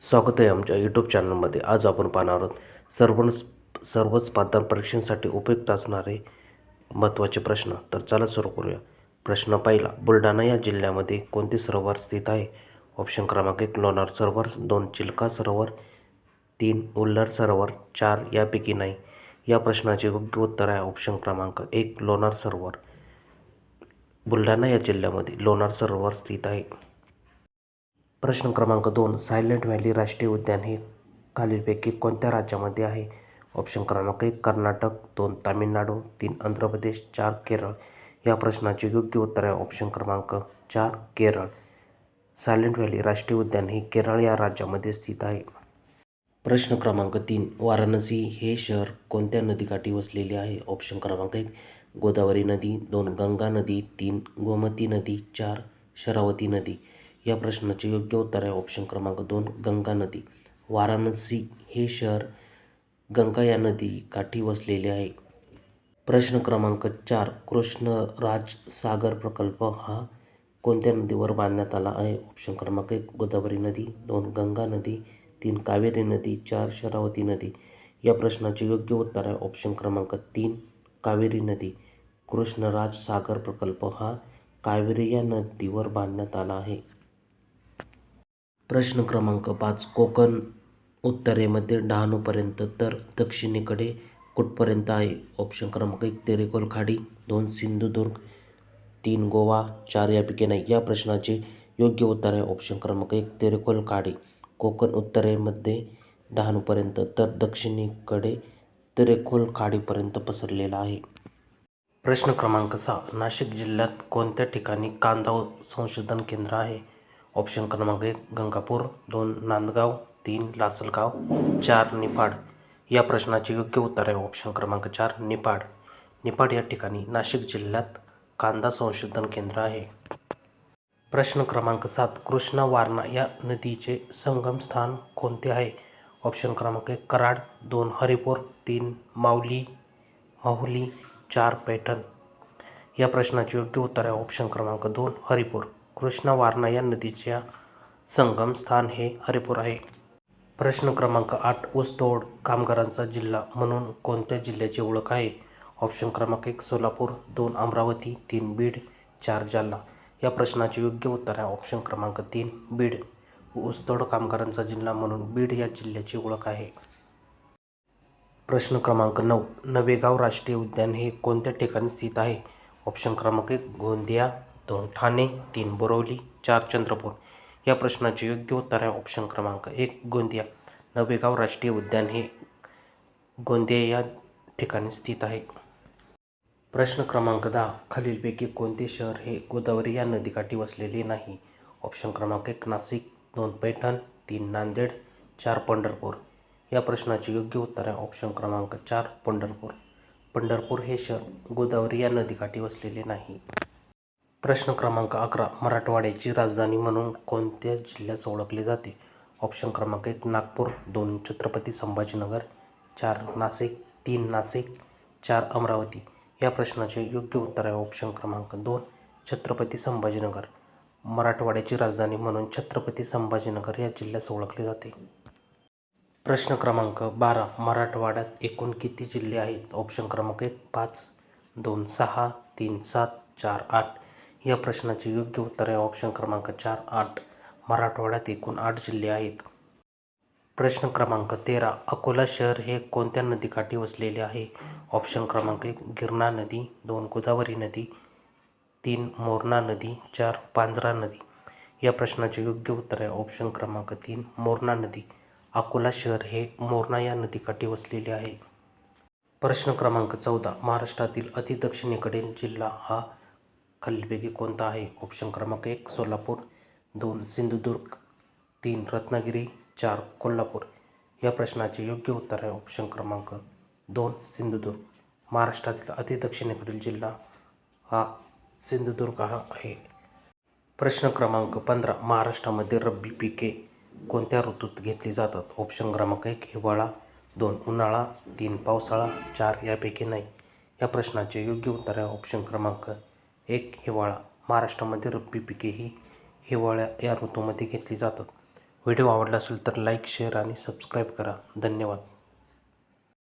स्वागत आहे आमच्या यूट्यूब चॅनलमध्ये. आज आपण पाहणार आहोत सर्वच स्पर्धा परीक्षांसाठी उपयुक्त असणारे महत्त्वाचे प्रश्न. तर चला सुरू करूया. प्रश्न पहिला, बुलढाणा या जिल्ह्यामध्ये कोणते सरोवर स्थित आहे? ऑप्शन क्रमांक 1 लोणार सरोवर, 2 चिल्का सरोवर, 3 उल्हार सरोवर, 4 यापैकी नाही. या प्रश्नाचे योग्य उत्तर आहे ऑप्शन क्रमांक 1 लोणार सरोवर. बुलढाणा या जिल्ह्यामध्ये लोणार सरोवर स्थित आहे. प्रश्न क्रमांक 2, सायलेंट व्हॅली राष्ट्रीय उद्यान हे खालीलपैकी कोणत्या राज्यामध्ये आहे? ऑप्शन क्रमांक 1 कर्नाटक, 2 तामिळनाडू, 3 आंध्र प्रदेश, 4 केरळ. या प्रश्नाचे योग्य उत्तर आहे ऑप्शन क्रमांक 4 केरळ. सायलेंट व्हॅली राष्ट्रीय उद्यान हे केरळ या राज्यामध्ये स्थित आहे. प्रश्न क्रमांक 3, वाराणसी हे शहर कोणत्या नदीकाठी वसलेले आहे? ऑप्शन क्रमांक 1 गोदावरी नदी, 2 गंगा नदी, 3 गोमती नदी, 4 शरावती नदी. या प्रश्नाचे योग्य उत्तर आहे ऑप्शन क्रमांक 2 गंगा नदी. वाराणसी हे शहर गंगा या नदीकाठी वसलेले आहे. प्रश्न क्रमांक 4, कृष्णराज सागर प्रकल्प हा कोणत्या नदीवर बांधण्यात आला आहे? ऑप्शन क्रमांक 1 गोदावरी नदी, 2 गंगा नदी, 3 कावेरी नदी, 4 शरावती नदी. या प्रश्नाचे योग्य उत्तर आहे ऑप्शन क्रमांक 3 कावेरी नदी. कृष्णराज सागर प्रकल्प हा कावेरी या नदीवर बांधण्यात आला आहे. प्रश्न क्रमांक 5, कोकण उत्तरेमध्ये डहाणूपर्यंत तर दक्षिणेकडे कुठपर्यंत आहे? ऑप्शन क्रमांक 1 तेरेखोल खाडी, 2 सिंधुदुर्ग, 3 गोवा, 4 यापैकी नाही. या प्रश्नाचे योग्य उत्तर आहे ऑप्शन क्रमांक 1 तेरेखोल खाडी. कोकण उत्तरेमध्ये डहाणूपर्यंत तर दक्षिणेकडे तेरेखोल खाडीपर्यंत पसरलेला आहे. प्रश्न क्रमांक 6, नाशिक जिल्ह्यात कोणत्या ठिकाणी कांदा संशोधन केंद्र आहे? ऑप्शन क्रमांक 1 गंगापूर, 2 नांदगाव, 3 लासलगाव, 4 निफाड. या प्रश्नाचे योग्य उत्तर आहे ऑप्शन क्रमांक 4 निफाड. निफाड या ठिकाणी नाशिक जिल्ह्यात कांदा संशोधन केंद्र आहे. प्रश्न क्रमांक 7, कृष्णा वारणा या नदीचे संगमस्थान कोणते आहे? ऑप्शन क्रमांक 1 कराड, 2 हरिपूर, 3 माहुली, 4 पैठण. या प्रश्नाचे योग्य उत्तर आहे ऑप्शन क्रमांक 2 हरिपूर. कृष्णा वारणा या नदीच्या संगमस्थान हे हरिपूर आहे. प्रश्न क्रमांक 8, ऊसतोड कामगारांचा जिल्हा म्हणून कोणत्या जिल्ह्याची ओळख आहे? ऑप्शन क्रमांक 1 सोलापूर, 2 अमरावती, 3 बीड, 4 जालना. या प्रश्नाचे योग्य उत्तर आहे ऑप्शन क्रमांक 3 बीड. ऊसतोड कामगारांचा जिल्हा म्हणून बीड या जिल्ह्याची ओळख आहे. प्रश्न क्रमांक 9, नवेगाव राष्ट्रीय उद्यान हे कोणत्या ठिकाणी स्थित आहे? ऑप्शन क्रमांक 1 गोंदिया, 2 ठाणे, 3 बोरिवली, 4 चंद्रपूर. या प्रश्नाचे योग्य उत्तर आहे ऑप्शन क्रमांक 1 गोंदिया. नवेगाव राष्ट्रीय उद्यान हे गोंदिया या ठिकाणी स्थित आहे. प्रश्न क्रमांक 10, खालीलपैकी कोणते शहर हे गोदावरी या नदीकाठी वसलेले नाही? ऑप्शन क्रमांक 1 नाशिक, 2 पैठण, 3 नांदेड, 4 पंढरपूर. या प्रश्नाचे योग्य उत्तर आहे ऑप्शन क्रमांक 4 पंढरपूर. पंढरपूर हे शहर गोदावरी या नदीकाठी वसलेले नाही. प्रश्न क्रमांक 11, मराठवाड्याची राजधानी म्हणून कोणत्या जिल्ह्यास ओळखले जाते? ऑप्शन क्रमांक 1 नागपूर, 2 छत्रपती संभाजीनगर, 4 नाशिक, 3 नाशिक, 4 अमरावती. या प्रश्नाचे योग्य उत्तर आहे ऑप्शन क्रमांक 2 छत्रपती संभाजीनगर. मराठवाड्याची राजधानी म्हणून छत्रपती संभाजीनगर या जिल्ह्यास ओळखले जाते. प्रश्न क्रमांक 12, मराठवाड्यात एकूण किती जिल्हे आहेत? ऑप्शन क्रमांक 1 5, 2 6, 3 7, 4 8. या प्रश्नाचे योग्य उत्तर आहे ऑप्शन क्रमांक 4 8. मराठवाड्यात एकूण 8 जिल्हे आहेत. प्रश्न क्रमांक 13, अकोला शहर हे कोणत्या नदीकाठी वसलेले आहे? ऑप्शन क्रमांक 1 गिरणा नदी, 2 गोदावरी नदी, 3 मोरणा नदी, 4 पांझरा नदी. या प्रश्नाचे योग्य उत्तर आहे ऑप्शन क्रमांक 3 मोरणा नदी. अकोला शहर हे मोरणा या नदीकाठी वसलेले आहे. प्रश्न क्रमांक 14, महाराष्ट्रातील अतिदक्षिणेकडील जिल्हा हा खालीलपैकी कोणता आहे? ऑप्शन क्रमांक 1 सोलापूर, 2 सिंधुदुर्ग, 3 रत्नागिरी, 4 कोल्हापूर. या प्रश्नाचे योग्य उत्तर आहे ऑप्शन क्रमांक 2 सिंधुदुर्ग. महाराष्ट्रातील अतिदक्षिणेकडील जिल्हा हा सिंधुदुर्ग हा आहे. प्रश्न क्रमांक 15, महाराष्ट्रामध्ये रब्बी पिके कोणत्या ऋतूत घेतली जातात? ऑप्शन क्रमांक 1 हिवाळा, 2 उन्हाळा, 3 पावसाळा, 4 यापैकी नाही. या प्रश्नाचे योग्य उत्तर आहे ऑप्शन क्रमांक 1 हिवाळा. महाराष्ट्रामध्ये रब्बी पिके ही हिवाळा या ऋतूमध्ये घेतली जातात. व्हिडिओ आवडला असेल तर लाईक शेअर आणि सबस्क्राईब करा. धन्यवाद.